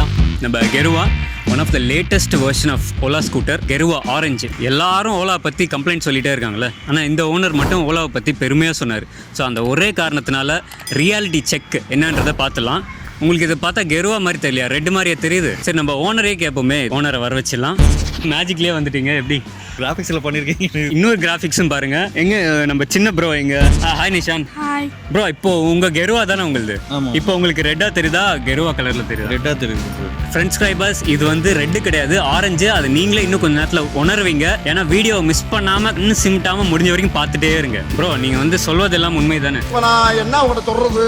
தான் நம்ம Gerua, one of the latest version of Ola scooter Gerua orange. எல்லாரும் ஓலா பற்றி கம்ப்ளைண்ட் சொல்லிகிட்டே இருக்காங்களே, ஆனால் இந்த ஓனர் மட்டும் ஓலாவை பற்றி பெருமையாக சொன்னார். ஸோ அந்த ஒரே காரணத்தினால ரியாலிட்டி செக் என்னன்றதை பார்த்துலாம். உங்களுக்கு இதை பார்த்தா கெருவா மாதிரி தெரியலையா? ரெட் மாதிரியே தெரியுது. சரி, நம்ம ஓனரே கேட்போமே. ஓனரை வர வச்சிடலாம். மேஜிக்லேயே வந்துட்டீங்க. எப்படி கிராஃபிக்ஸில் பண்ணியிருக்கீங்க? இன்னொரு கிராஃபிக்ஸும் பாருங்க. எங்க நம்ம சின்ன ப்ரோ எங்க? ஹாய் நிஷான். ஹாய் ப்ரோ, இப்போ உங்க கெருவா தானே உங்களுது? இப்போ உங்களுக்கு ரெட்டா தெரியுதா கெருவா கலர்ல தெரியுதா? ரெட்டாக தெரியுது. ஃப்ரெண்ட்ஸ் ஸ்கிரைபர்ஸ், இது வந்து ரெட்டு கிடையாது, ஆரஞ்சு. அது நீங்களே இன்னும் கொஞ்சம் நேரத்தில் உணர்வீங்க. ஏன்னா வீடியோ மிஸ் பண்ணாம இன்னும் சிமிட்டாம முடிஞ்ச வரைக்கும் பார்த்துட்டே இருங்க. ப்ரோ, நீங்க வந்து சொல்வதெல்லாம் உண்மை தானே? என்ன உங்களை சொல்றது?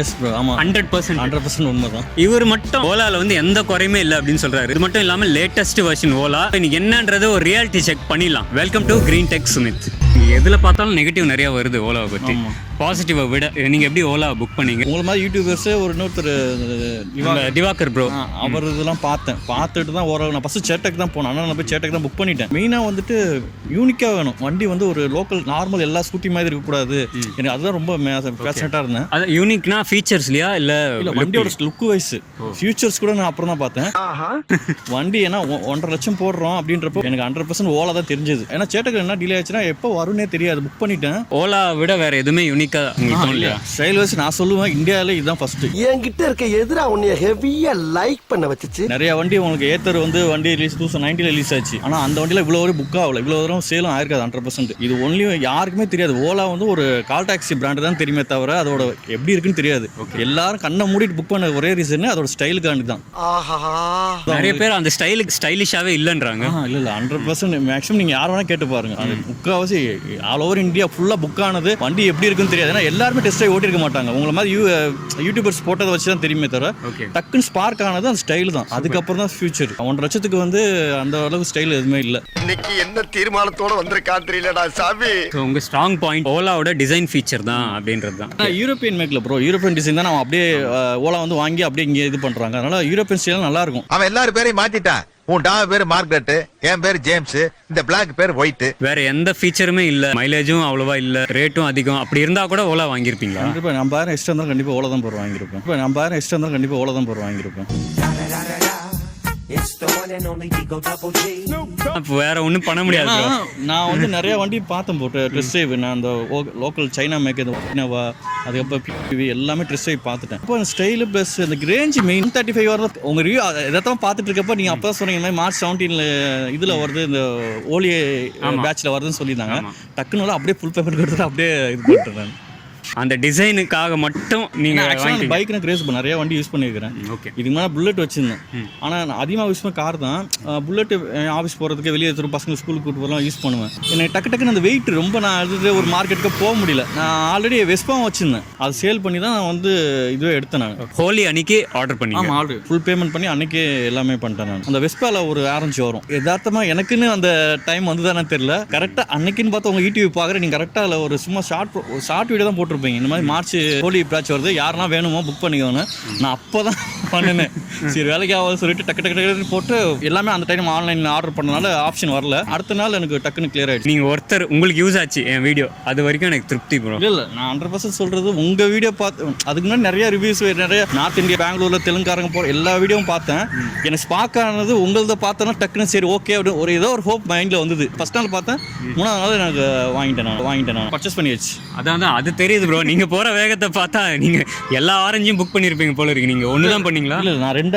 எஸ் ப்ரோ, ஆமாம், 100% உண்மை தான். இவர் மட்டும் ஓலாவில் வந்து எந்த குறையுமே இல்லை அப்படின்னு சொல்றாரு. இது மட்டும் இல்லாமல் லேட்டஸ்ட் வெர்ஷன் ஓலா. இன்னைக்கு என்னன்றது ஒரு ரியாலிட்டி செக் பண்ணிடலாம். Welcome to GreenTech Sumit. எதில் பார்த்தாலும் நெகட்டிவ் நிறைய வருது ஓலாவை பற்றி. பாசிட்டிவை விட நீங்கள் எப்படி ஓலா புக் பண்ணீங்க? உங்களை மாதிரி யூடியூபர்ஸ் இன்னொருத்தர் திவாகர் ப்ரோ, அவர் இதெல்லாம் பார்த்துட்டு தான் நான் ஃபஸ்ட்டு சேட்டக்கு தான் போனேன். ஆனால் நான் போய் சேட்டக்கு தான் புக் பண்ணிட்டேன். மெயினாக வந்துட்டு யூனிக்காக வேணும் வண்டி, வந்து ஒரு லோக்கல் நார்மல் எல்லா ஸ்கூட்டி மாதிரி இருக்கக்கூடாது. எனக்கு அதுதான் ரொம்ப ஃபேஷனேட்டாக இருந்தேன். அது யூனிக்னா ஃபீச்சர்ஸ்லையா இல்லை வண்டியோட லுக் வைஸ்? ஃபியூச்சர்ஸ் கூட நான் அப்புறம் தான் பார்த்தேன். வண்டி ஏன்னா 1.5 லட்சம் போடுறோம் அப்படின்றப்போ எனக்கு 100% ஓலா தான் தெரிஞ்சது. ஏன்னா சேட்டக்கு என்ன டிலே ஆச்சுன்னா எப்போ வரும்னே தெரியாது. புக் பண்ணிட்டேன். ஓலா விட வேற எதுவுமே யூனிக்கா இல்லையா? ஸ்டைல் வைஸ் நான் சொல்லுவேன் இந்தியாவில இதுதான் ஃபர்ஸ்ட். என்கிட்ட இருக்க எதிரா உன்னைய ஹெவியா லைக் பண்ண வச்சுச்சு. நிறைய வண்டி உங்களுக்கு ஏத்தர் வந்து வண்டி ரிலீஸ் 2019 ரிலீஸ் ஆச்சு. ஆனா அந்த வண்டியில இவ்வளவு வரை புக் ஆகல, இவ்வளவு தூரம் சேலும் ஆயிருக்காது 100%. இது ஒன்லி யாருக்குமே தெரியாது. ஓலா வந்து ஒரு கால் டாக்ஸி பிராண்ட் தான் தெரியுமே தவிர அதோட எப்படி இருக்குன்னு தெரியாது. எல்லாரும் கண்ணை மூடிட்டு புக் பண்ண ஒரே ரீசன் அதோட ஸ்டைலுக்காண்டி தான். நிறைய பேர் அந்த ஸ்டைலுக்கு ஸ்டைலிஷாவே இல்லைன்றாங்க. இல்ல 100% மேக்ஸிமம் நீங்க யார் வேணா கேட்டு பாருங்க. அது முக்காவாசி ஆல் ஓவர் இந்தியா ஃபுல்லா புக் ஆனது வண்டி எப்படி இருக்குன்னு தெரியாது. ஏன்னா எல்லாருமே டெஸ்ட் ட்ரைவ் ஓட்டிருக்க மாட்டாங்க. உங்களை மாதிரி யூடியூபர்ஸ் போட்டதை வச்சு தான் தெரியுமே தவிர டக்குன்னு ஸ்பார்க் ஆனது அந்த ஸ்டைல் தான். அதுக்கப்புறம் தான் ஃபியூச்சர். 1.5 லட்சத்துக்கு வந்து அந்த அளவுக்கு ஸ்டைல் எதுவுமே இல்லை. இன்னைக்கு என்ன தீர்மானத்தோட வந்திருக்கான்னு தெரியலடா சாமி. உங்க ஸ்ட்ராங் பாயிண்ட் ஓலாவோட டிசைன் ஃபீச்சர் தான் அப்படின்றது தான். யூரோப்பியன் மேக்ல ப்ரோ, யூரோப்பியன் டிசைன் தான். நம்ம அப்படியே ஓலா வந்து வாங்கி அப்படியே இங்கே இது பண்றாங்க. அதனால யூரோப்பியன் ஸ்டைல் நல்லா இருக்கும். அவன் எல்லாரும் பேரையும் மாத்திட்டான். உன் டாம பேரு மார்க்ரெட், என் பேரு ஜேம்ஸ், இந்த பிளாக் பேர் ஒயிட். வேற எந்த ஃபீச்சருமே இல்ல, மைலேஜும் அவ்வளவா இல்ல, ரேட்டும் அதிகம். அப்படி இருந்தா கூட ஓலா வாங்கிருப்பீங்களா? கண்டிப்பா நம்ம பாரு எக்ஸ்ட்ரா இருந்தாலும் கண்டிப்பா ஓலா தான் போற வாங்கிருப்பேன். இப்போ நம்ம பாரு எக்ஸ்ட்ரா இருந்தாலும் கண்டிப்பா ஓலா தான் போற வாங்கிருப்பேன். வேற ஒன்றும் பண்ண முடியாது. நான் வந்து நிறைய வண்டி பார்த்தேன் போட்டு ட்ரெஸ் ட்ரைவ். நான் அந்த லோக்கல் சைனா மேக் இனோவா, அதுக்கப்புறம் பிவி எல்லாமே ட்ரெஸ் ட்ரைவ் பார்த்துட்டேன். இப்போ ஸ்டைலு ப்ளஸ் இந்த ரேஞ்ச் மெயின் 35 வரது உங்கள் ரிவ்யூ எதாவது பார்த்துட்டு இருக்கப்போ நீங்கள் அப்போ சொன்னீங்க இந்த மாதிரி March 17 இதில் வருது, இந்த ஓலி பேட்சில் வருதுன்னு சொல்லியிருந்தாங்க. டக்குன்னு அப்படியே ஃபுல் பேமெண்ட் கொடுத்துட்டு அப்படியே இது பண்ணிட்டேன். அந்த டிசைனுக்காக மட்டும் நீங்கள் பைக் நான் கிரேஸ் நிறைய வண்டி யூஸ் பண்ணியிருக்கிறேன். ஓகே, இதுக்கு மேலே புல்லட் வச்சுருந்தேன். ஆனால் நான் அதிகமாக யூஸ் பண்ண கார் தான். புல்லட்டு ஆஃபீஸ் போகிறதுக்கு வெளியே தரும் பசங்க ஸ்கூலுக்கு கூட்டு போகலாம் யூஸ் பண்ணுவேன். எனக்கு டக்குன்னு அந்த வெயிட் ரொம்ப நான் அது ஒரு மார்க்கெட்டுக்கு போக முடியல. நான் ஆல்ரெடி வெஸ்பாவும் வச்சுருந்தேன். அது சேல் பண்ணி தான் நான் வந்து இதுவே எடுத்தேன். நான் ஹோலி அன்னைக்கு ஆர்டர் பண்ணி ஆர்டர் ஃபுல் பேமெண்ட் பண்ணி அன்னைக்கே எல்லாமே பண்ணிட்டேன். நான் அந்த வெஸ்பாவில் ஒரு ஆரஞ்சு வரும் யதார்த்தமாக எனக்குன்னு அந்த டைம் வந்து தானே தெரியல. கரெக்டாக அன்னைக்குன்னு பார்த்து உங்கள் யூடியூப் பார்க்குறேன். நீங்கள் கரெக்டாக அதில் ஒரு சும்மா ஷார்ட் வீடியோ தான் போட்டிருப்பீங்க. இந்த மாதிரி மார்ச் ஹோலி பேட்ச் வருது, யாரெல்லாம் வேணுமோ புக் பண்ணிக்கோங்க. நான் அப்போ தான் பண்ணினேன். சரி வேலைக்கு ஆகாது சொல்லிட்டு டக்கு டக்கு போட்டு எல்லாமே அந்த டைம் ஆன்லைனில் ஆர்டர் பண்ணனால ஆப்ஷன் வரல. அடுத்த நாள் எனக்கு டக்குன்னு கிளியர் ஆகிடுச்சு. நீங்கள் ஒருத்தர் உங்களுக்கு யூஸ் ஆச்சு என் வீடியோ, அது வரைக்கும் எனக்கு திருப்தி. இல்லை நான் 100% சொல்கிறது உங்கள் வீடியோ பார்த்து அதுக்கு முன்னாடி நிறைய ரிவ்யூஸ் நிறைய நார்த் இந்தியா பெங்களூரில் தெலுங்காரங்க போகிற எல்லா வீடியோவும் பார்த்தேன். எனக்கு ஸ்பார்க் ஆனது உங்களத பார்த்தோன்னா டக்குன்னு சரி ஓகே அப்படின்னு ஒரு ஏதோ ஒரு ஹோப் மைண்டில் வந்தது. ஃபர்ஸ்ட் நாள் பார்த்தேன், 3ஆவது நாள் எனக்கு வாங்கிட்டேன் நான் பர்ச்சேஸ் பண்ணியாச்சு. அதான் அது தெரியுது ப்ரோ. நீங்கள் போகிற வேகத்தை பார்த்தா நீங்கள் எல்லா ஆரஞ்சையும் புக் பண்ணியிருப்பீங்க போல இருக்கு. நீங்கள் ஒன்று தான் பண்ணீங்களா? இல்லை நான் 2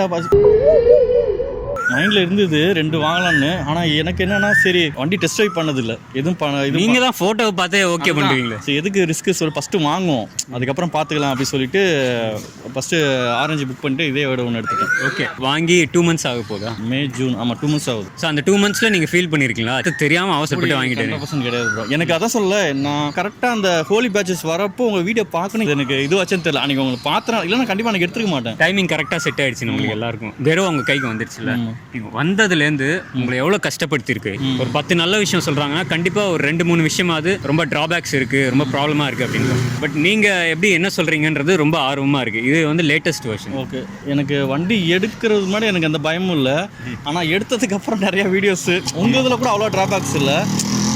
மைண்டில் இருந்தது 2 வாங்கலான்னு. ஆனால் எனக்கு என்னன்னா சரி வண்டி டெஸ்ட் ட்ரைவ் பண்ணதில்லை எதுவும் நீங்கள் தான் ஃபோட்டோவை பார்த்தே ஓகே பண்ணுவீங்களா? சரி எதுக்கு ரிஸ்க்கு சொல்லி ஃபஸ்ட்டு வாங்குவோம், அதுக்கப்புறம் பார்த்துக்கலாம் அப்படின்னு சொல்லிட்டு ஃபஸ்ட்டு ஆரஞ்சு புக் பண்ணிட்டு இதே விட ஒன்று எடுத்துட்டேன். ஓகே, வாங்கி 2 months ஆக போதா? மே ஜூன், ஆமாம் 2 months ஆகுது. ஸோ அந்த 2 monthsல நீங்கள் ஃபீல் பண்ணியிருக்கீங்களா? அது தெரியாமல் அவசரப்பட்டு வாங்கிட்டேன். 100% கிடையாது ப்ரோ. எனக்கு அதான் சொல்ல, நான் கரெக்டாக அந்த ஹோலி பேட்சஸ் வரப்போ உங்கள் வீடியோ பார்க்கணும் எனக்கு இது வச்சுன்னு தெரியல. அன்றைக்கி உங்களுக்கு பார்த்தேன், இல்லைன்னா கண்டிப்பாக எனக்கு எடுத்துக்க மாட்டேன். டைமிங் கரெக்டாக செட் ஆகிடுச்சு உங்களுக்கு எல்லாருக்கும். வெறும் உங்கள் கைக்கு வந்துடுச்சுல்ல. நீங்கள் வந்ததுலேருந்து உங்களை எவ்வளோ கஷ்டப்படுத்திருக்கு. ஒரு 10 நல்ல விஷயம் சொல்கிறாங்கன்னா கண்டிப்பாக ஒரு 2-3 விஷயமாவது ரொம்ப ட்ராபேக்ஸ் இருக்குது, ரொம்ப ப்ராப்ளமாக இருக்குது அப்படின்னு. பட் நீங்கள் எப்படி என்ன சொல்கிறீங்கன்றது ரொம்ப ஆர்வமாக இருக்குது. இது வந்து லேட்டஸ்ட் வெர்ஷன். ஓகே, எனக்கு வண்டி எடுக்கிறது முன்னாடி எனக்கு அந்த பயமும் இல்லை. ஆனால் எடுத்ததுக்கப்புறம் நிறையா வீடியோஸு உங்கள் இதில் கூட அவ்வளோ ட்ராபேக்ஸ் இல்லை.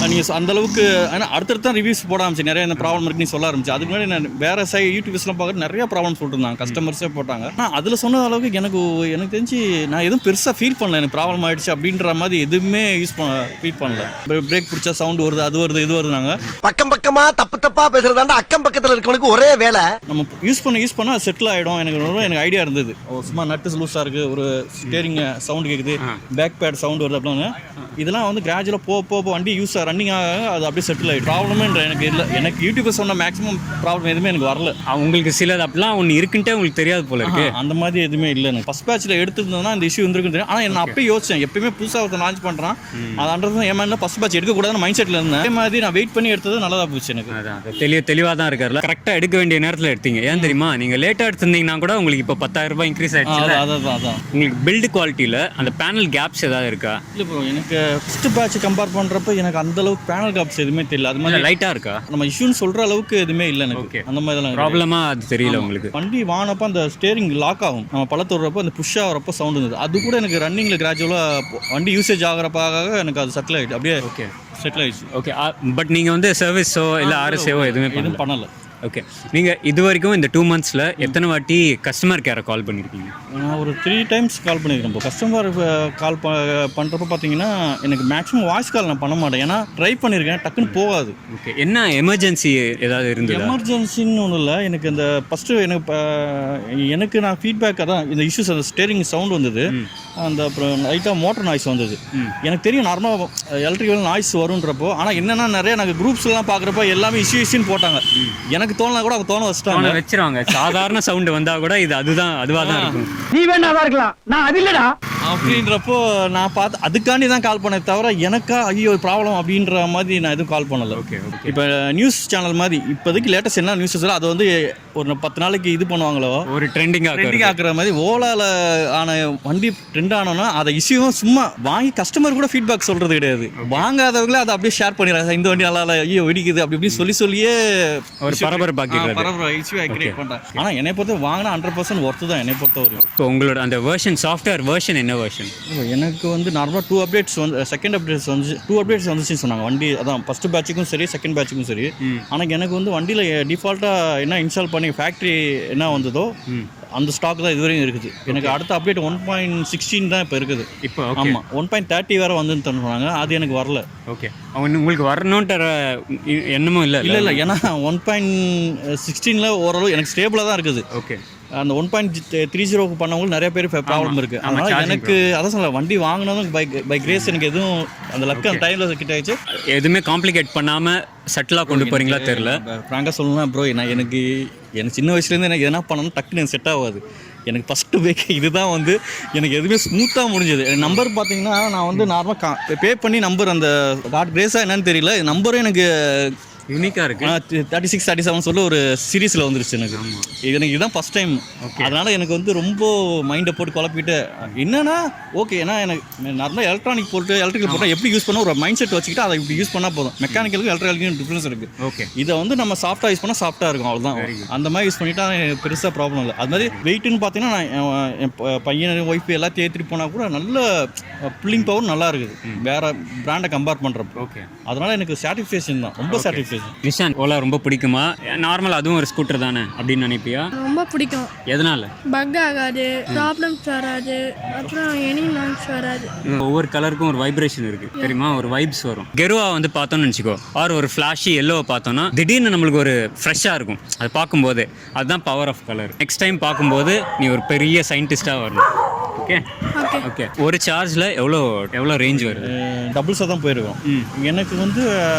நீங்கள் அந்தளவுக்கு ஆனால் அடுத்தடுத்து தான் ரிவ்யூஸ் போட ஆரம்பிச்சு நிறைய இந்த ப்ராப்ளம் இருக்குன்னு நீ சொல்ல ஆரம்பிச்சு. அதுக்கு முன்னாடி நான் வேறு யூடியூப்ஸ்லாம் பார்க்குறது நிறைய ப்ராப்ளம் சொல்லிட்டுருந்தாங்க, கஸ்டமர்ஸே போட்டாங்க. ஆனால் அதில் சொன்ன அளவுக்கு எனக்கு தெரிஞ்சு நான் எதுவும் பெருசாக ஃபீல் பண்ணல, எனக்கு ப்ராப்ளம் ஆகிடுச்சு அப்படின்ற மாதிரி எதுவுமே ஃபீல் பண்ணல. பிரேக் பிடிச்சா சவுண்டு வருது, அது வருது, இது வருதுனாங்க. பக்கம் பக்கமா தப்பா பேசுறதாண்டா அக்கம் பக்கத்தில் இருக்கவனுக்கு ஒரே வேலை. நம்ம யூஸ் பண்ண செட்டில் ஆகிடும். எனக்கு ஐடியா இருந்தது, சும்மா நட்டு லூஸாக இருக்குது, ஒரு ஸ்டேரிங் சவுண்டு கேட்குது, பேக் பேட் சவுண்டு வருது அப்படின்னு. இதெல்லாம் வந்து கிராஜுவலாக போக வண்டி ரன்னிங் ஆக அது அப்படியே செட்டில் ஆகிடும். ப்ராப்ளமேன்ற எனக்கு இல்லை. எனக்கு யூடியூப்பை சொன்ன மேக்ஸிமம் ப்ராப்ளம் எதுவுமே எனக்கு வரல. உங்களுக்கு சிலது அப்படிலாம் ஒன்று இருக்குன்ட்டே உங்களுக்கு தெரியாது போல இருக்கு. அந்த மாதிரி எதுவுமே இல்லை. எனக்கு ஃபஸ்ட் பேட்சில் எடுத்துருந்தோம்னா இந்த இஷ்யூ வந்துருக்குன்னு தெரியும். ஆனால் நான் அப்பயே யோசிச்சேன், எப்பயுமே புதுசாக ஒருத்தர் லான்ச் பண்ணுறான், அது அண்டர் ஏமா ஃபஸ்ட் பேட்ச் எடுக்கக்கூடாதுன்னு மைண்ட் செட்டில் இருந்தேன். அதே மாதிரி நான் வெயிட் பண்ணி எடுத்தது நல்லதாக போச்சு. எனக்கு அதான் தெளிவாக தான் இருக்காருல்ல. கரெக்டாக எடுக்க வேண்டிய நேரத்தில் எடுத்தீங்க. ஏன் தெரியுமா, நீங்கள் லேட்டாக எடுத்திருந்தீங்கன்னா கூட உங்களுக்கு இப்போ 10,000 ரூபாய் இன்க்ரீஸ் ஆகிடுச்சு. அதான் உங்களுக்கு பில்டு குவாலிட்டியில் அந்த பேனல் கேப்ஸ் ஏதாவது இருக்கா? இல்லை ப்ரோ, எனக்கு ஃபஸ்ட்டு பேட்ச் கம்பேர் பண்ணுறப்ப எனக்கு அந்தளவுக்கு பேனல் கேப்ஸ் எதுவுமே தெரியல. அது மாதிரி லைட்டாக இருக்கா? நம்ம இஷ்யூன்னு சொல்கிற அளவுக்கு எதுவுமே இல்லை எனக்கு. அந்த மாதிரிலாம் ப்ராப்ளமாக அது தெரியல உங்களுக்கு. வண்டி வாங்கினப்போ அந்த ஸ்டேரிங் லாக் ஆகும், நம்ம பழத்தோடுறப்போ அந்த புஷ் ஆகிறப்போ சவுண்ட் இருந்தது. அது கூட எனக்கு ரன்னிங்கில் கிராஜுவலாக வண்டி யூசேஜ் ஆகிறப்பாக எனக்கு அது செட்டில் ஆகிடுச்சு, அப்படியே செட்டில் ஆகிடுச்சு. ஓகே, பட் நீங்கள் வந்து சர்வீஸோ இல்லை ஆர்எஸ்ஏவோ எதுவும் பண்ணலை. ஓகே, நீங்கள் இது வரைக்கும் இந்த 2 monthஸில் எத்தனை வாட்டி கஸ்டமர் கேரை கால் பண்ணியிருக்கீங்க? நான் ஒரு 3 times கால் பண்ணியிருக்கேன். இப்போ கஸ்டமர் கால் பண்ணுறப்ப பார்த்தீங்கன்னா எனக்கு மேக்ஸிமம் வாய்ஸ் கால் நான் பண்ண மாட்டேன், ஏன்னா ட்ரை பண்ணியிருக்கேன், டக்குன்னு போகாது. ஓகே, என்ன எமர்ஜென்சி ஏதாவது இருந்தது? எமர்ஜென்சின்னு ஒன்றும் இல்லை. எனக்கு இந்த ஃபஸ்ட்டு எனக்கு நான் ஃபீட்பேக்காக தான் இந்த இஷ்யூஸ், அந்த ஸ்டேரிங் சவுண்ட் வந்தது, அந்த அப்புறம் லைட்டாக மோட்டர் நாய்ஸ் வந்தது. எனக்கு தெரியும் நார்மலாக எலக்ட்ரிக்கல் நாய்ஸ் வருன்றப்போ. ஆனால் என்னென்னா நிறைய நாங்கள் குரூப்ஸ்லாம் பார்க்குறப்போ எல்லாமே இஷ்யூன்னு போட்டாங்க. எனக்கு தோணலாம் கூட அவங்க தோண வச்சிருவாங்க. சாதாரண சவுண்ட் வந்தா கூட இது அதுவாக தான் இருக்கும். நீ வேணா இருக்கலாம், நான் அது இல்லடா அப்படின்றப்போ நான் பார்த்து அதுக்காண்டி தான் கால் பண்ணேன் தவிர எனக்கா ஐயோ ப்ராப்ளம் அப்படின்ற மாதிரி நான் எதுவும் கால் பண்ணலை. ஓகே, இப்போ நியூஸ் சேனல் மாதிரி இப்போதைக்கு லேட்டஸ்ட் என்ன நியூஸ் அது வந்து ஒரு 10 நாளைக்கு இது பண்ணுவாங்களோ, ஒரு ட்ரெண்டிங் ஆக்குற மாதிரி ஓலாவில் ஆன வண்டி ட்ரெண்ட் ஆனோன்னா அதை இஷ்யூவும் சும்மா வாங்கி கஸ்டமர் கூட ஃபீட்பேக் சொல்கிறது கிடையாது. வாங்காதவங்களே அதை அப்படியே ஷேர் பண்ணிடுறாங்க, இந்த வண்டி நல்லா இல்லை, ஐயோ வெடிக்குது அப்படி இப்படி சொல்லியே ஒரு இஷ்யூ கிரியேட் பண்ணுறேன். ஆனால் என்னை பொறுத்த வாங்கினா 100% ஒர்த்து தான் என்னை பொறுத்தவரைக்கும். இப்போ உங்களோட அந்த சாஃப்ட்வேர் வெர்ஷன் என்ன வெர்ஷன்? எனக்கு வந்து நார்மலாக 2 updates வந்து செகண்ட் அப்டேட்ஸ் வந்து 2 updates வந்துச்சுன்னு சொன்னாங்க வண்டி. அதான் ஃபஸ்ட்டு பேட்சுக்கும் சரி செகண்ட் பேட்சுக்கும் சரி. ஆனால் எனக்கு வந்து வண்டியில் டிஃபால்ட்டாக என்ன இன்ஸ்டால் பண்ணி ஃபேக்ட்ரி என்ன வந்ததோ அந்த ஸ்டாக் தான் இதுவரையும் இருக்குது. எனக்கு அடுத்த அப்டேட் 1.16 தான் இப்போ இருக்குது. இப்போ ஆமாம் 1.30 வேறு வந்துன்னு சொன்னாங்க, அது எனக்கு வரல. ஓகே, உங்களுக்கு வரணுன்ற எண்ணமும் இல்லை? இல்லை, ஏன்னா 1.16 ஓரளவு எனக்கு ஸ்டேபிளாக தான் இருக்குது. ஓகே, அந்த 1.30 பண்ணவங்களுக்கு நிறைய பேர் ப்ராப்ளம் இருக்குது. அதனால் எனக்கு அதான் சொல்ல வண்டி வாங்கினதும் பை கிரேஸ் எனக்கு எதுவும் அந்த லக் அந்த டைமில் கிட்ட ஆயிடுச்சு. எதுவுமே காம்ப்ளிகேட் பண்ணாமல் சட்டிலாக கொண்டு போகிறீங்களா தெரில. ஃப்ராங்காக சொல்லணும்னா ப்ரோ, எனக்கு சின்ன வயசுலேருந்து எனக்கு எதனா பண்ணணும் டக்குன்னு எனக்கு செட் ஆகாது. எனக்கு ஃபஸ்ட்டு பேக் இதுதான் வந்து எனக்கு எதுவுமே ஸ்மூத்தாக முடிஞ்சது. நம்பர் பார்த்தீங்கன்னா நான் வந்து நார்மலாக பே பண்ணி நம்பர் அந்த காட் கிரேஸாக என்னன்னு தெரியல, நம்பரும் எனக்கு யூனிக்காக இருக்குது. 36 37 சொல்லி ஒரு சீரீஸில் வந்துருச்சு எனக்கு. எனக்கு இதுதான் ஃபஸ்ட் டைம். அதனால் எனக்கு வந்து ரொம்ப மைண்டை போட்டு குழப்பிட்டு என்னன்னா ஓகே, ஏன்னா எனக்கு நார்மலாக எலக்ட்ரிக்கல் போட்டால் எப்படி யூஸ் பண்ண ஒரு மைண்ட் செட் வச்சுக்கிட்டு அதை இப்படி யூஸ் பண்ணால் போதும். மெக்கானிக்கலுக்கும் எலக்ட்ரிக்கலுக்கும் டிஃப்ரென்ஸ் இருக்குது. ஓகே, இதை வந்து நம்ம சாஃப்டாக யூஸ் பண்ணால் சாஃப்டாக இருக்கும், அவ்வளோதான். அந்த மாதிரி யூஸ் பண்ணிட்டா எனக்கு பெருசாக ப்ராப்ளம் இல்லை. அது மாதிரி வெயிட்டுன்னு பார்த்தீங்கன்னா நான் என் பையன் ஒய்ஃப் எல்லாத்தையும் ஏற்றிட்டு போனால் கூட நல்ல புல்லிங் பவர் நல்லா இருக்குது வேறு பிராண்டை கம்பேர் பண்ணுறப்போ. ஓகே, அதனால் எனக்கு சாட்டிஸ்ஃபேக்ஷன் தான், ரொம்ப சாட்டிஸ்ஃபேக்ஷன். நிஷான், ஓலா ரொம்ப பிடிக்குமா? நார்மல் அதுவும் ஒரு ஸ்கூட்டர் தானே அப்படின்னு நினைப்பியா? ரொம்ப பிடிக்கும். எதனால? பக் ஆகாது, ப்ராப்ளம்ஸ் வராது, அப்புறம் எனி நாய்ஸ் வராது. ஒவ்வொரு கலருக்கும் ஒரு வைப்ரேஷன் இருக்கு தெரியுமா, ஒரு வைப்ஸ் வரும். கெருவா வந்து பார்த்தோம்னு நினச்சிக்கோ, ஆர் ஒரு ஃப்ளாஷி எல்லோவை பார்த்தோன்னா திடீர்னு நம்மளுக்கு ஒரு ஃப்ரெஷ்ஷாக இருக்கும். அது பார்க்கும்போது அதுதான் power of colour. Next time பார்க்கும்போது நீ ஒரு பெரிய சயின்டிஸ்டாக வரணும். ஓகே ஓகே, ஒரு சார்ஜில் எவ்வளோ ரேஞ்ச் வருது? டபுள்ஸாக தான் போயிருக்கோம். எனக்கு வந்து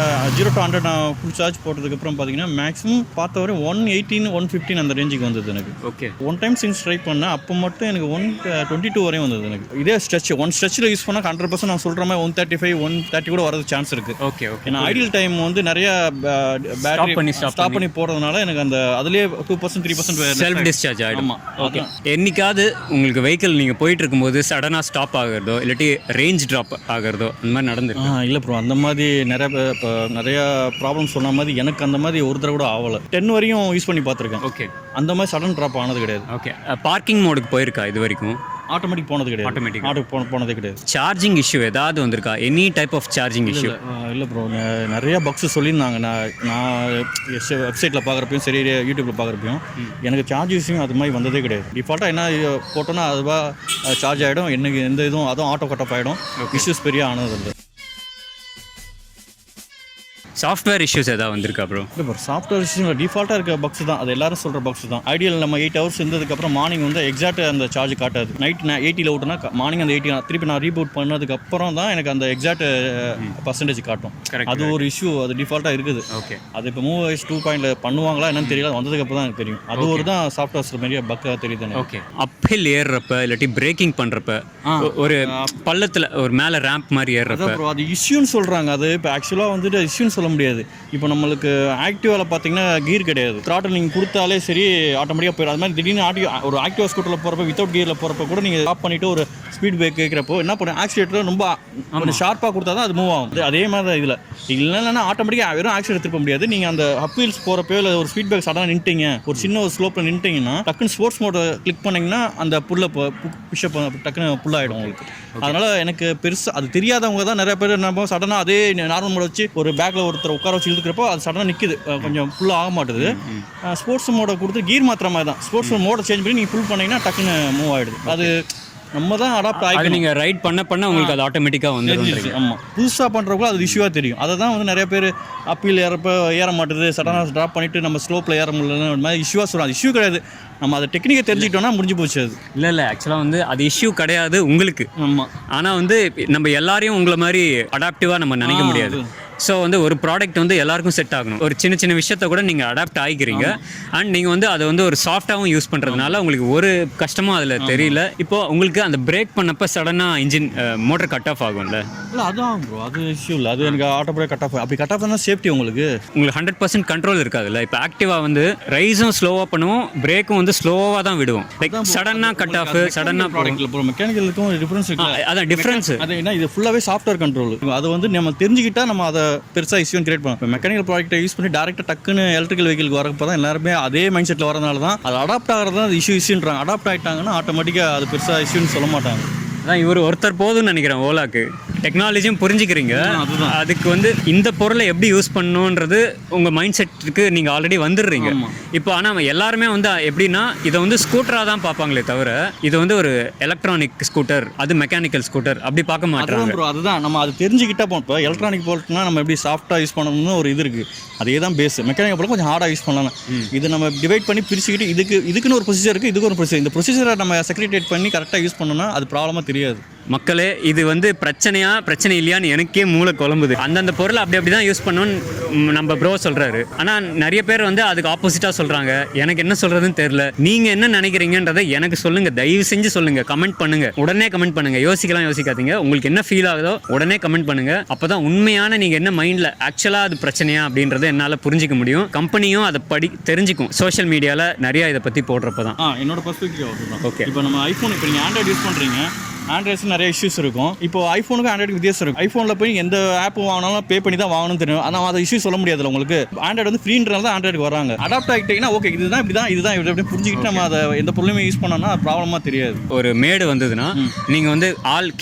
0 to 100 நான் ஃபுல் சார்ஜ் போட்டதுக்கப்புறம் பார்த்தீங்கன்னா மேக்ஸிமம் பார்த்த வரை 118 115 அந்த ரேஞ்சுக்கு வந்தது எனக்கு. ஓகே, 1 time சின்ஸ் ட்ரை பண்ணேன், அப்போ மட்டும் எனக்கு 122 வரையும் வந்தது எனக்கு. இதே ஒன் ஸ்ட்ரெச்சில் யூஸ் பண்ணால் 100% நான் சொல்கிற மாதிரி 135 130 கூட வரது சான்ஸ் இருக்குது. ஓகே ஓகே, ஏன்னா ஐடியல் டைம் வந்து நிறைய பேட்டரி ஸ்டாப் பண்ணி போகிறதுனால எனக்கு அந்த அதுலேயே 2% 3% செல்ஃப் டிஸ்சார்ஜ் ஆகிடும். ஓகே, என்னைக்காவது உங்களுக்கு வெஹிக்கிள் நீங்கள் போயிட்டு இருக்கும்போது சடனாக ஸ்டாப் ஆகிறதோ இல்லாட்டி ரேஞ்ச் ட்ராப் ஆகிறதோ அந்த மாதிரி நடந்துருக்கு? இல்லை ப்ரோ, அந்த மாதிரி நிறையா ப்ராப்ளம் சொன்ன மாதிரி எனக்கு அந்த மாதிரி ஒரு தடவை கூட ஆகலை. 10 வரையும் யூஸ் பண்ணி பார்த்துருக்கேன். ஓகே, அந்த மாதிரி சடன் ட்ராப் ஆனது கிடையாது. ஓகே, பார்க்கிங் மோடுக்கு போயிருக்கா இது வரைக்கும்? ஆட்டோமேட்டிக் போனது கிடையாது. ஆட்டோமேட்டிக் போனதே கிடையாது. சார்ஜிங் இஷ்யூ ஏதாவது வந்திருக்கா? Any type of charging issue? இல்லை ப்ரோ, நிறைய பக்ஸ் சொல்லியிருந்தாங்க. நான் வெப்சைட்டில் பார்க்குறப்பையும் சரி, யூடியூப்பில் பார்க்குறப்பையும் எனக்கு சார்ஜ் இஷ்யூ அது மாதிரி வந்ததே கிடையாது. டிஃபால்ட்டாக என்ன போட்டோன்னா அதுவாக சார்ஜ் ஆகிடும். எனக்கு எந்த இதுவும் அதுவும் ஆட்டோ கட் ஆஃப் ஆகிடும். இஷ்யூஸ் பெரிய ஆனது இல்லை. சாஃப்ட்வேர் இஷ்யூஸ் ஏதாவது வந்திருக்கா ப்ரோ? இல்லை ப்ரோ, சாஃப்ட்வேர் இஷ்யூஸ் டிஃபால்ட்டாக இருக்க பக்ஸ் தான். அது எல்லாரும் சொல்கிற பக்ஸ் தான். ஐடியல் நம்ம 8 hours இருந்ததுக்கப்புறம் மார்னிங் வந்து எக்ஸாக்ட் அந்த சார்ஜ் காட்டாது. நைட் நான் 80 ஓட்டுனா மார்னிங் அந்த 80 திருப்பி நான் ரீபூட் பண்ணதுக்கப்புறம் தான் எனக்கு அந்த எக்ஸாக்ட் பர்சன்டேஜ் காட்டும். அது ஒரு இஷ்யூ, அது டிஃபால்ட்டாக இருக்குது. ஓகே, அது இப்போ MoveOS 2.0 பண்ணுவாங்களா என்னன்னு தெரியல. வந்ததுக்கப்புறம் தான் எனக்கு தெரியும். அது ஒரு தான் சாஃப்ட்வேர்ஸ் மாரியே பக்காக தெரியுது. ஓகே, அப்பில் ஏறுறப்ப இல்லாட்டி பிரேக்கிங் பண்ணுறப்ப ஒரு பள்ளத்தில் ஒரு மேலே ரேம்ப் மாதிரி ஏறுறப்ப அது இஷ்யூன்னு சொல்கிறாங்க. அது இப்போ ஆக்சுவலாக வந்துட்டு இஷ்யூன்னு சொல்ல முடியாது. இப்போ நம்மளுக்கு ஆக்டிவாவில் பார்த்தீங்கன்னா கீர் கிடையாது. த்ராட்டில் நீங்கள் கொடுத்தாலே சரி ஆட்டோமேட்டிக்காக போயிடும். அது மாதிரி திடீர்னு ஒரு ஆக்டிவா ஸ்கூட்டரில் போகிறப்ப வித்தவுட் கியரில் போகிறப்ப கூட நீங்கள் ஸ்டாப் பண்ணிவிட்டு ஒரு ஸ்பீட் பிரேக் கேட்குறப்போ என்ன பண்ணும், ஆக்சிலேட்டர் ரொம்ப ஷார்ப்பாக கொடுத்தா தான் அது மூவ் ஆகும். அதே மாதிரி தான் இதில் இல்லைன்னா ஆட்டோமேட்டிக்காக வெறும் ஆக்சிலேட்டர் திருப்ப முடியாது. நீங்கள் அந்த அப்பீல்ஸ் போகிறப்போ இல்லை ஒரு ஸ்பீட் பிரேக் சடனாக நின்ட்டீங்க, ஒரு சின்ன ஒரு ஸ்லோப்பில் நின்ட்டிங்கன்னா டக்குன்னு ஸ்போர்ட்ஸ் மோட்டை கிளிக் பண்ணிங்கன்னா அந்த புஷ்அப் டக்குன்னு புல் ஆகிடும் உங்களுக்கு. அதனால் எனக்கு பெருசாக அது தெரியாதவங்க தான் நிறைய பேர் நம்ம சடனாக அதே நார்மல் மோட வச்சு ஒரு பேக்கில் ஒருத்தர் உட்கார வச்சு இழுக்கிறப்போ அது சடனாக நிற்குது, கொஞ்சம் ஃபுல்லாக ஆக மாட்டுது. ஸ்போர்ட்ஸ் மோடை கொடுத்து கீர் மாத்திர மாதிரி தான். ஸ்போர்ட்ஸ் மோடை சேஞ்ச் பண்ணி நீங்கள் ஃபுல் பண்ணிங்கன்னா டக்குன்னு மூவ் ஆகிடுது. அது நம்ம தான் அடாப்ட் ஆகி நீங்கள் ரைட் பண்ண உங்களுக்கு அது ஆட்டோமேட்டிக்காக வந்து. ஆமாம், புதுசாக பண்ணுறப்போ அது இஷ்யூவாக தெரியும். அதை தான் வந்து நிறைய பேர் அப்பீல் ஏற மாட்டுது, சடனாக ட்ராப் பண்ணிவிட்டு நம்ம ஸ்லோப்பில் ஏற முடியல மாதிரி இஷ்யூவாக சொல்கிறோம். அது இஷ்யூ கிடையாது. நம்ம அதை டெக்னிக்கை தெரிஞ்சுக்கிட்டோம்னா முடிஞ்சு போச்சு. அது இல்லை ஆக்சுவலாக வந்து அது இஷ்யூ கிடையாது உங்களுக்கு. ஆமாம், ஆனால் வந்து நம்ம எல்லாரையும் உங்களை மாதிரி அடாப்டிவாக நம்ம நினைக்க முடியாது. ஸோ வந்து ஒரு ப்ராடக்ட் வந்து எல்லாருக்கும் செட் ஆகணும். ஒரு சின்ன சின்ன விஷயத்த கூட நீங்கள் அடாப்ட் ஆகிக்கிறீங்க. அண்ட் நீங்கள் வந்து அதை வந்து ஒரு சாஃப்டாகவும் யூஸ் பண்ணுறதுனால உங்களுக்கு ஒரு கஷ்டமும் அதில் தெரியல. இப்போ உங்களுக்கு அந்த பிரேக் பண்ணப்போ சடனாக இன்ஜின் மோட்டர் கட் ஆஃப் ஆகும்ல? இல்லை அதுவும் ப்ரோ, அது இஷ்யூ இல்லை. அது எனக்கு ஆட்டோமேட்டிக் கட் ஆஃப். அப்படி கட் ஆஃப் தான் சேஃப்டி உங்களுக்கு 100% கண்ட்ரோல் இருக்காதுல்ல. இப்போ ஆக்டிவாக வந்து ரைஸும் ஸ்லோவாக பண்ணுவோம், பிரேக்கும் வந்து ஸ்லோவாக தான் விடுவோம். லைக் சடனாக கட் ஆஃப், சடனாக ப்ராடக்ட்டில் இப்போ மெக்கானிக்கலுக்கும் டிஃப்ரென்ஸ் இருக்குது. அதான் டிஃப்ரென்ஸ். அது என்ன, இது ஃபுல்லாகவே சாஃப்ட்வேர் கண்ட்ரோல். அது வந்து நம்ம தெரிஞ்சுக்கிட்டால் நம்ம அதை பெருசாக இஷ்யூ கிரியேட் பண்ணலாம். இப்போ மெக்கானிக்கல் ப்ராடக்ட்டை யூஸ் பண்ணி டேரெக்டாக டக்குன்னு எலக்ட்ரிக்கல் வெஹிக்கிளுக்கு வரப்போ தான் எல்லாருமே அதே மைண்ட் செட்டில் வரதுனால தான் அது அடாப்ட் ஆகிறது தான் அது இஷ்யூன்றாங்க. அடாப்ட் ஆகிட்டாங்கன்னா ஆட்டோமேட்டிக்காக அது பெருசாக இஷ்யூன்னு சொல்ல மாட்டாங்க. அதான் இவர் ஒருத்தர் போதும்னு நினைக்கிறேன். ஓலாக்கு டெக்னாலஜியும் புரிஞ்சுக்கிறீங்க. அதுக்கு வந்து இந்த பொருளை எப்படி யூஸ் பண்ணணுன்றது உங்கள் மைண்ட் செட்டுக்கு நீங்கள் ஆல்ரெடி வந்துடுறீங்க இப்போ. ஆனால் எல்லாருமே வந்து எப்படின்னா இதை வந்து ஸ்கூட்டராக தான் பார்ப்பாங்களே தவிர இது வந்து ஒரு எலக்ட்ரானிக் ஸ்கூட்டர், அது மெக்கானிக்கல் ஸ்கூட்டர் அப்படி பார்க்க மாட்டாங்க. அதுதான் நம்ம அது தெரிஞ்சுக்கிட்டா போகும். இப்போ எலக்ட்ரானிக் போல்ட்னா நம்ம எப்படி சாஃப்டாக யூஸ் பண்ணணும்னு ஒரு இது இருக்குது. அதே தான் பேஸ். மெக்கானிக்கல் போல கொஞ்சம் ஹார்டாக யூஸ் பண்ணலாம். இது நம்ம டிவைட் பண்ணி பிரிச்சுக்கிட்டு இதுக்குன்னு ஒரு ப்ரொசீஜர் இருக்குது, இதுக்கு ஒரு ப்ரொசீஜர். இந்த ப்ரொசீஜரை நம்ம செக்ரிட்டேட் பண்ணி கரெக்டாக யூஸ் பண்ணோம்னா அது ப்ராப்ளமாக தெரியாது. மக்களே, இது வந்து பிரச்சனை இல்லையான்னு எனக்கே மூளை குழம்புது. அந்தந்த பொருளை அப்படி தான் யூஸ் பண்ணணும்னு நம்ம ப்ரோ சொல்கிறாரு. ஆனால் நிறைய பேர் வந்து அதுக்கு ஆப்போசிட்டாக சொல்கிறாங்க. எனக்கு என்ன சொல்கிறதுன்னு தெரியல. நீங்கள் என்ன நினைக்கிறீங்கன்றதை எனக்கு சொல்லுங்கள், தயவு செஞ்சு சொல்லுங்கள், கமெண்ட் பண்ணுங்கள். உடனே கமெண்ட் பண்ணுங்கள், யோசிக்காதீங்க. உங்களுக்கு என்ன ஃபீல் ஆகுதோ உடனே கமெண்ட் பண்ணுங்கள். அப்போ தான் உண்மையான நீங்கள் என்ன மைண்டில் ஆக்சுவலாக அது பிரச்சனையா அப்படின்றத என்னால் புரிஞ்சிக்க முடியும். கம்பெனியும் அதை தெரிஞ்சுக்கும். சோஷியல் மீடியாவில் நிறையா இதை பற்றி போடுறப்ப தான். என்னோட பர்ஸ்பெக்டிவ் ஓகே. இப்போ நம்ம ஐஃபோன், இப்போ நீங்கள் ஆண்ட்ராய்டு யூஸ் பண்ணுறீங்க, ஆண்ட்ராய்ட்ஸ் நிறைய இஷ்யூஸ் இருக்கும். இப்போ ஐஃபோனுக்கு ஆண்ட்ராய்டுக்கு வித்தியாசம் இருக்கும். ஐஃபோனில் போய் எந்த ஆப் வாங்கினாலும் பே பண்ணி தான் வாங்கணும்னு தெரியும். ஆனால் அதை இஷ்யூ சொல்ல முடியாதுல்ல உங்களுக்கு. ஆண்ட்ராய்டு வந்து ஃப்ரீன்றனால தான் ஆண்ட்ராய்டுக்கு வராங்க. அடாப்ட் ஆகிட்டீங்கன்னா ஓகே, இதுதான் இப்படி புரிஞ்சுக்கிட்டு நம்ம அதை எந்த பொருளுமே யூஸ் பண்ணோம்னா ப்ராப்ளமாக தெரியாது. ஒரு மேடு வந்ததுன்னா நீங்கள் வந்து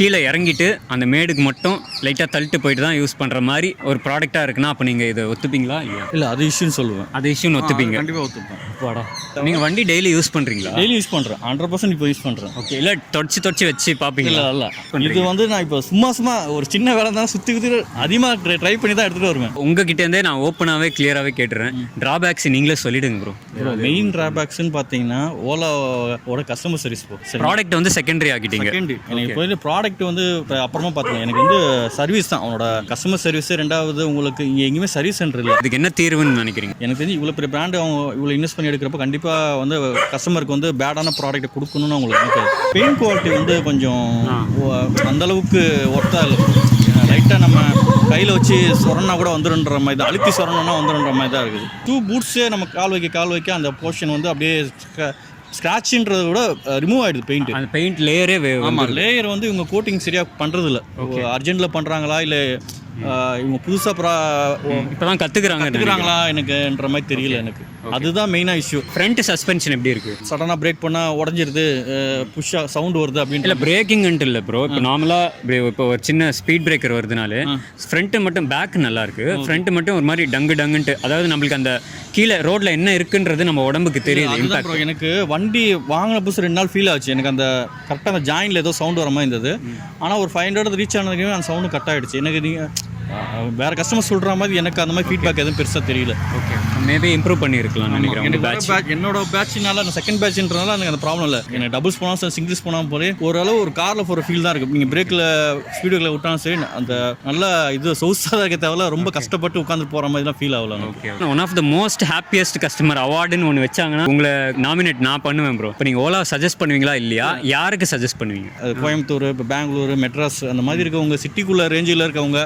கீழே இறங்கிட்டு அந்த மேடுக்கு மட்டும் லைட்டாக தள்ளிட்டு போயிட்டு தான் யூஸ் பண்ணுற மாதிரி ஒரு ப்ராடக்டாக இருக்குன்னா அப்போ நீங்கள் இதை ஒத்துப்பீங்களா? இல்லை, அது இஷ்யூன்னு சொல்லுவேன். அது இஷ்யூன்னு ஒத்துப்பீங்க? கண்டிப்பாக ஒத்துப்பேன். வாடா, நீங்கள் வண்டி டெய்லி யூஸ் பண்ணுறீங்களா? டெய்லி யூஸ் பண்ணுறேன், 100% இப்போ யூஸ் பண்ணுறேன். ஓகே. இல்லை தொடச்சி வச்சு பார்ப்பீங்களா? இல்லை, இது வந்து நான் இப்போ சும்மா ஒரு சின்ன வேலை தான் சுற்றி அதிகமாக ட்ரை பண்ணி தான் எடுத்துகிட்டு வருவேன். உங்ககிட்டேருந்தே நான் ஓப்பனாகவே கிளியராகவே கேட்டுறேன். ட்ராபேக்ஸ் நீங்களே சொல்லிடுங்க ப்ரோ. மெயின் ட்ராபேக்ஸ்ன்னு பார்த்தீங்கன்னா ஓலாவோட கஸ்டமர் சர்வீஸ். ப்ராடக்ட் வந்து செகண்டரி ஆகிட்டீங்க. எனக்கு இப்போ ப்ராடக்ட் வந்து இப்போ அப்புறமா பார்த்தீங்கன்னா எனக்கு வந்து சர்வீஸ் தான் அவனோட கஸ்டமர் சர்வீஸ். ரெண்டாவது உங்களுக்கு இங்கே எங்கேயுமே சர்வீஸ் சென்டர் இல்லை. அதுக்கு என்ன தீர்வுன்னு நினைக்கிறீங்க? எனக்கு தெரிஞ்சு இவ்வளோ பெரிய பிராண்டு அவங்க இவ்வளோ இன்வெஸ்ட் பண்ணி எடுக்கிறப்ப கண்டிப்பாக வந்து கஸ்டமருக்கு வந்து பேடான ப்ராடக்ட்டை கொடுக்கணும்னு அவங்களுக்கு நினைக்காது. பெயிண்ட் குவாலிட்டி வந்து கொஞ்சம் அந்தளவுக்கு ஒர்த்தாக இல்லை. லைட்டாக நம்ம கையில் வச்சு சொரனா கூட வந்துடுன்ற மாதிரி தான், அழுத்தி சொரணுன்னா வந்துடுன்ற மாதிரி தான் இருக்குது. 2 பூட்ஸே நம்ம கால் வைக்க அந்த போர்ஷன் வந்து அப்படியே ஸ்க்ராட்சுன்றதை விட ரிமூவ் ஆகிடுது பெயிண்ட். அந்த பெயிண்ட் லேயரே ஆமாம், லேயர் வந்து இவங்க கோட்டிங் சரியாக பண்ணுறதில்ல. அர்ஜென்ட்டில் பண்ணுறாங்களா இல்லை இவங்க புதுசாக இப்போ தான் கற்றுக்குறாங்களா எனக்குன்ற மாதிரி தெரியல எனக்கு. அதுதான் மெயினாக இஷ்யூ. ஃப்ரண்ட் சஸ்பென்ஷன் எப்படி இருக்குது? சடனாக பிரேக் பண்ணால் உடஞ்சிருது, புஷ்ஷாக சவுண்டு வருது அப்படின்னு. இல்லை பிரேக்கிங்ன்ட்டு இல்லை ப்ரோ. இப்போ நார்மலாக இப்போ ஒரு சின்ன ஸ்பீட் பிரேக்கர் வருதுனாலே ஃப்ரண்ட்டு மட்டும் பேக் நல்லா இருக்குது, ஃப்ரண்ட்டு மட்டும் ஒரு மாதிரி டங்குன்ட்டு, அதாவது நம்மளுக்கு அந்த கீழே ரோட்டில் என்ன இருக்குன்றது நம்ம உடம்புக்கு தெரியுது. இம்பாக்ட் எனக்கு வண்டி வாங்கின புதுசு 2 நாள் ஃபீல் ஆச்சு. எனக்கு அந்த கரெக்டாக அந்த ஜாயினில் ஏதோ சவுண்டு வர மாதிரி இருந்தது. ஆனால் ஒரு 500 ரீச் ஆனதுக்கு அந்த சவுண்டு கட் ஆகிடுச்சு. எனக்கு நீங்கள் வேறு கஸ்டமர் சொல்கிற மாதிரி எனக்கு அந்த மாதிரி ஃபீட்பேக் எதுவும் பெருசாக தெரியல. ஓகே, மேபி இம்ப்ரூவ் பண்ணியிருக்கலாம் நினைக்கிறேன். என்னோட பேட்ச்னால அந்த செகண்ட் பேட்ச்ன்றனால எனக்கு அந்த ப்ராப்ளம் இல்லை. எனக்கு டபுள்ஸ் போனாலும் சிங்கிள்ஸ் போனாலும் போலே ஓரளவு ஒரு காரில் போகிற ஃபீல் தான் இருக்குது. நீங்கள் பிரேக்கில் ஸ்பீடுகளை விட்டாலும் சரி அந்த நல்ல இது சொகுசாக இருக்க தேவையில்ல, ரொம்ப கஷ்டப்பட்டு உட்காந்து போகிற மாதிரி தான் ஃபீல் ஆகலாம். Okay, one of the most happiest customer அவார்டுன்னு ஒன்று வச்சாங்கன்னா உங்களை நாமினேட் நான் பண்ணுவேன் ப்ரோ. இப்போ நீங்கள் ஓலா சஜஸ்ட் பண்ணுவீங்களா இல்லையா? யாருக்கு சஜஸ்ட் பண்ணுவீங்க? கோயம்புத்தூர், இப்போ பெங்களூர், மெட்ராஸ் அந்த மாதிரி இருக்கவங்க சிட்டிக்குள்ளே ரேஞ்சில் இருக்கவங்க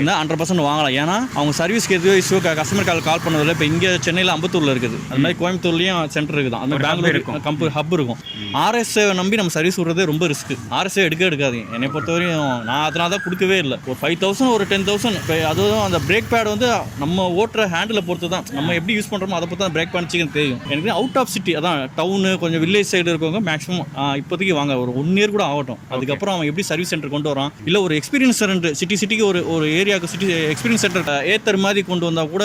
100% வாங்கலாம். ஏன்னா அவங்க சர்வீஸ்க்கு எதுவோ இஷ்யூ கஸ்டமர் கால் பண்ணதில்லை. இப்போ இங்கே சென்னையில் அம்பத்தூரில் இருக்குது, அது மாதிரி கோயம்புத்தூர்லேயும் சென்டர் இருக்குது, அந்த மாதிரி பெங்களூர் கம்பெனி ஹப் இருக்கும். ஆர்எஸ்ஐ நம்பி நம்ம சர்வீஸ் விடுறதே ரொம்ப ரிஸ்க். ஆர்எஸ்ஐ எடுக்காதீங்க. என்னை பொறுத்தவரையும் நான் அதனால தான் கொடுக்கவே இல்லை. ஒரு 5,000 ஒரு 10,000. இப்போ அதுவும் அந்த பிரேக் பேட் வந்து நம்ம ஓட்டுற ஹேண்டில் பொறுத்து தான், நம்ம எப்படி யூஸ் பண்ணுறோமோ அதை பொறுத்து தான் பிரேக் பேட் தெரியும். எனக்கு அவுட் ஆஃப் சிட்டி, அதான் டவுனு கொஞ்சம் வில்லேஜ் சைடு இருக்கவங்க மேக்ஸிமம் இப்போதைக்கு வாங்க ஒரு 1 இயர் கூட ஆகட்டும். அதுக்கப்புறம் அவன் எப்படி சர்வீஸ் சென்டர் கொண்டு வரான், இல்லை ஒரு எக்ஸ்பீரியன்ஸ் சென்டர் சிட்டிக்கு ஒரு ஏரியாவுக்கு சிட்டி எக்ஸ்பீரியன்ஸ் சென்டர் ஏத்தர் மாதிரி கொண்டு வந்தால் கூட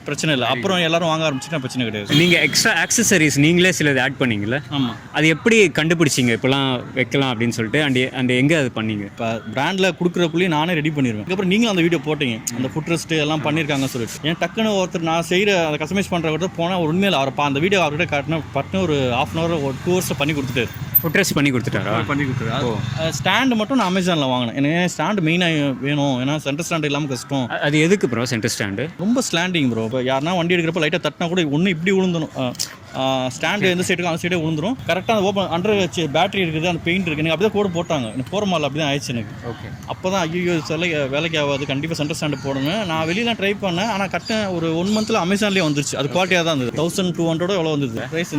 பிரச்சனை இல்லை. அப்புறம் எல்லாரும் வாங்க ஆரம்பிச்சுன்னா பிரச்சனை கிடையாது. நீங்கள் எக்ஸ்ட்ரா ஆக்சசரிஸ் நீங்களே சிலது ஆட் பண்ணீங்களா? ஆமாம். அது எப்படி கண்டுபிடிச்சிங்க இப்போலாம் வைக்கலாம் அப்படின்னு சொல்லிட்டு? அண்ட் எங்கே அது பண்ணீங்க? இப்போ பிராண்டில் கொடுக்குறக்குள்ளேயே நானே ரெடி பண்ணிடுவேன். அதுக்கப்புறம் நீங்களும் அந்த வீடியோ போட்டீங்க, அந்த ஃபுட்ரெஸ்ட் எல்லாம் பண்ணியிருக்காங்க சொல்லிட்டு. ஏன் டக்குன்னு ஒருத்தர் நான் செய்கிற அதை கஸ்டமைஸ் பண்ணுறவர்கிட்ட போனால் ஒரு உண்மையில் அவரை அந்த வீடியோ அவர்கிட்ட காட்டினா பட்டு ஒரு 1/2 hour ஒரு 2 hours பண்ணி கொடுத்துட்டாரு. ஃபுட்ரெஸ்ட் பண்ணி கொடுத்துட்டாரா? பண்ணி கொடுத்துரு. ஸ்டாண்டு மட்டும் நான் அமேசானில் வாங்கினேன். எனக்கு ஸ்டாண்டு மெயினாக வேணும், ஏன்னா சென்டர் ஸ்டாண்டு இல்லாமல் கஷ்டம். அது எதுக்கு ப்ரோ சென்டர் ஸ்டாண்டு? ரொம்ப ஸ்லாண்டிங் ப்ரோ. இப்போ யாருன்னா வண்டி எடுக்கிறப்ப லைட்டாக தட்டினா கூட ஒன்று இப்படி விழுந்துடும். ஸ்டாண்டு எந்த சைடுக்கும் அந்த சைடே விழுந்துடும். கரெக்டாக அந்த ஓப்பன் அண்டர் வச்சு பேட்டரி இருக்குது, அந்த பெயிண்ட் இருக்குது. எனக்கு அப்படியே கூட போட்டாங்க. எனக்கு போகிற மாதிரி அப்படி தான் ஆயிடுச்சு எனக்கு. ஓகே, அப்போ தான் ஐயோ வேலைக்கு ஆகாது, கண்டிப்பாக சென்டர் ஸ்டாண்டு போடுங்க. நான் வெளியெலாம் ட்ரை பண்ணேன், ஆனால் கரெக்டாக ஒரு 1 monthல அமேசான்லேயே வந்துருச்சு. அது குவாலிட்டியாக தான் இருந்தது. 1200 எவ்வளோ வந்தது ப்ரைஸ்?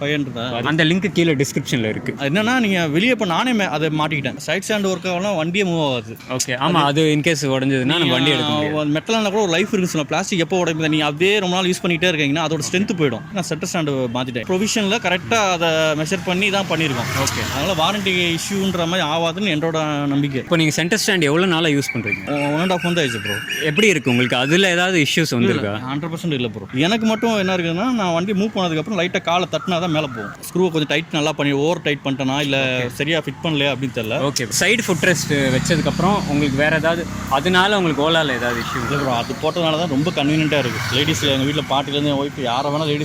500. அந்த லிங்க் கீழே டிஸ்கிரிப்ஷனில் இருக்குது. என்னன்னா நீங்கள் வெளியே இப்போ நானே அதை மாட்டிக்கிட்டேன். சைட் ஸ்டாண்ட் ஒர்க் ஆகலாம், வண்டியே மூவ் ஆகாது. ஓகே, ஆமாம். அது இன்கேஸ் உடஞ்சதுன்னா நம்ம வண்டி எடுக்க மெட்டலான கூட ஒரு லைஃப் இருக்குன்னு சொன்னால் பிளாஸ்டிக் எப்போ உடையுது, நீங்கள் அப்படியே ரொம்ப நாள் யூஸ் பண்ணிகிட்டே இருக்கீங்கன்னா அதோட ஸ்ட்ரென்த் போயிடும். நான் சென்டர் ஸ்டாண்டு மாற்றிட்டேன். ப்ரொவிஷனில் கரெக்டாக அதை மெஷர் பண்ணி தான் பண்ணியிருக்கோம். ஓகே, அதனால் வாரண்டி இஷ்யூன்ற மாதிரி ஆகாதுன்னு என்னோட நம்பிக்கை. இப்போ நீங்கள் சென்டர் ஸ்டாண்ட் எவ்வளோ நாளாக யூஸ் பண்ணுறீங்க? 1.5 month ஆயிடுச்சு ப்ரோ. எப்படி இருக்குது உங்களுக்கு? அதில் ஏதாவது இஷ்யூஸ் வந்துருக்கா? 100% இல்லை ப்ரோ. எனக்கு மட்டும் என்ன இருக்குதுன்னா, நான் வண்டி மூவ் பண்ணதுக்கப்புறம் லைட்டாக காலை தட்டினா தான் மேலே போகும். ஸ்க்ரூவை கொஞ்சம் டைட் நல்லா பண்ணி ஓவர் டைட் பண்ணிட்டேனா இல்லை சரியாக ஃபிட் பண்ணலையா அப்படின்னு தெரியல. ஓகே, சைடு ஃபுட்ரெஸ்ட் வச்சதுக்கப்புறம் உங்களுக்கு வேறு ஏதாவது அதனால உங்களுக்கு ஓலாவில் ஏதாவது இஷ்யூ? இல்லை ப்ரோ, அது போட்டதுனால தான் ரொம்ப கன்வீனியண்ட்டாக இருக்குது. லேடிஸில் எங்கள் வீட்டில் பாட்டிலேருந்து ஒய்ஃப் யாரை வேணால் லேடிஸ்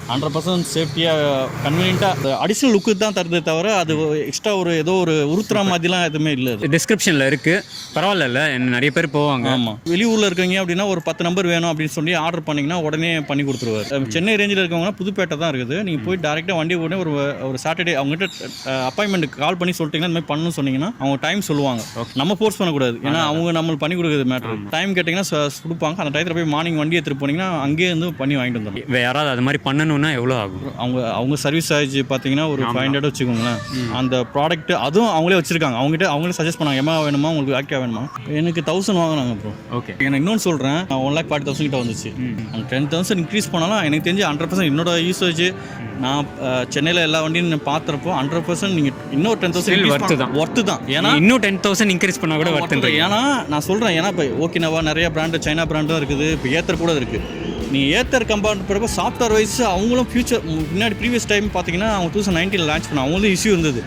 100% சேஃப்டியாக கன்வீனியண்ட்டாக அடிஷ்னல் லுக்கு தான் தருதே தவிர அது எக்ஸ்ட்ரா ஒரு ஏதோ ஒரு உருத்துற மாதிரிலாம் எதுவுமே இல்லை. டிஸ்கிரிப்ஷனில் இருக்குது, பரவாயில்ல. நிறைய பேர் போவாங்க. ஆமாம், வெளியூரில் இருக்கீங்க அப்படின்னா ஒரு 10 நம்பர் வேணும் அப்படின்னு சொல்லி ஆர்டர் பண்ணிங்கன்னா உடனே பண்ணி கொடுத்துருவார். சென்னை ரேஞ்சில் இருக்கவங்கன்னா புதுப்பேட்டை தான் இருக்குது. நீங்கள் போய் டேரெக்டாக வண்டி உடனே ஒரு சாட்டர்டே அவங்ககிட்ட அப்பாயின்மெண்ட் கால் பண்ணி சொல்லிட்டீங்கன்னா இந்த மாதிரி பண்ணணும்னு சொன்னீங்கன்னா அவங்க டைம் சொல்லுவாங்க. நம்ம ஃபோர்ஸ் பண்ணக்கூடாது, ஏன்னா அவங்க நம்மளுக்கு பண்ணி கொடுக்குறது மேட்ரு. டைம் கேட்டிங்கன்னா கொடுப்பாங்க. அந்த டயத்தில் போய் மார்னிங் வண்டி எடுத்துகிட்டு போனீங்கன்னா அங்கேயே வந்து பண்ணி வாங்கிட்டு வந்துடும். யாராவது அது மாதிரி பண்ணணும் எவ்வளோ ஆகும்? அவங்க சர்வீஸ் சார்ஜ் பார்த்தீங்கன்னா ஒரு 500 வச்சுக்கோங்களேன். அந்த ப்ராடக்ட் அதுவும் அவங்களே வச்சிருக்காங்க. அவங்களே சஜஸ்ட் பண்ணாங்க, எம்மா வேணுமா உங்களுக்கு ஆக்டிவா வேணுமா. எனக்கு 1000 வாங்கினாங்க ப்ரோ. ஓகே, நான் இன்னொன்று சொல்கிறேன், 1,40,000 கிட்ட வந்துச்சு. 10,000 இன்க்ரீஸ் பண்ணாலும் எனக்கு தெரிஞ்சு 100% என்னோட யூசேஜ் நான் சென்னையில் எல்லா வண்டியும் பார்த்துறப்போ 100% நீங்கள் இன்னொரு 10,000 ஒர்த்து தான். ஏன்னா இன்னும் 10,000 இன்க்ரீஸ் பண்ணால் கூட ஒர்த்து. ஏன்னா நான் சொல்கிறேன், ஏன்னா இப்போ ஓகேனாவா நிறைய பிராண்டு சைனா பிராண்டும் இருக்குது, இப்போ ஏத்தர் கூட இருக்குது. நீங்கள் ஏத்தர் கம்பேர் பண்ணுறப்ப சாஃப்ட்வேர் வைஸ் அவங்களும் ஃபியூச்சர் முன்னாடி ப்ரீவியஸ் டைம் பார்த்தீங்கன்னா அவங்க 2019 லான்ச் பண்ண அவங்களும் இஷ்யூ இருந்தது.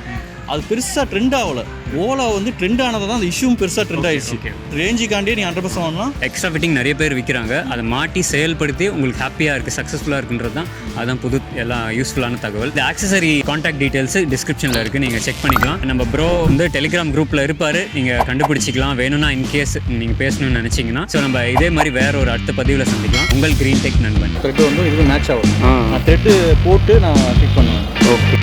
அது பெருசாக ட்ரெண்ட் ஆகலை. ஓலா வந்து ட்ரெண்ட் ஆனது தான் அந்த இஷ்யூவும் பெருசாக ட்ரெண்ட் ஆகிடுச்சு. ரேஞ்சுக்காண்டியே நீ 100% வாங்கலாம். எக்ஸ்ட்ரா ஃபிட்டிங் நிறைய பேர் விற்கிறாங்க. அதை மாட்டி செயல்படுத்தி உங்களுக்கு ஹாப்பியாக இருக்குது, சக்ஸஸ்ஃபுல்லாக இருக்குன்றது தான் அதான் புது எல்லாம் யூஸ்ஃபுல்லான தகவல். இந்த ஆக்சசரி கான்டாக்ட் டீட்டெயில்ஸ் டிஸ்கிரிப்ஷனில் இருக்குது, நீங்கள் செக் பண்ணிக்கலாம். நம்ம ப்ரோ வந்து டெலிகிராம் குரூப்பில் இருப்பார், நீங்கள் கண்டுபிடிச்சிக்கலாம். வேணும்னா இன்கேஸ் நீங்கள் பேசணும்னு நினச்சிங்கன்னா. ஸோ நம்ம இதே மாதிரி வேற ஒரு அடுத்த பதிவில் சந்திக்கலாம். உங்கள் கிரீன் டெக் நண்பன். த்ரெட்டு வந்து இது மேட்ச் ஆகும். நான் த்ரெட்டு போட்டு நான் ஃபிட் பண்ணுவேன். ஓகே.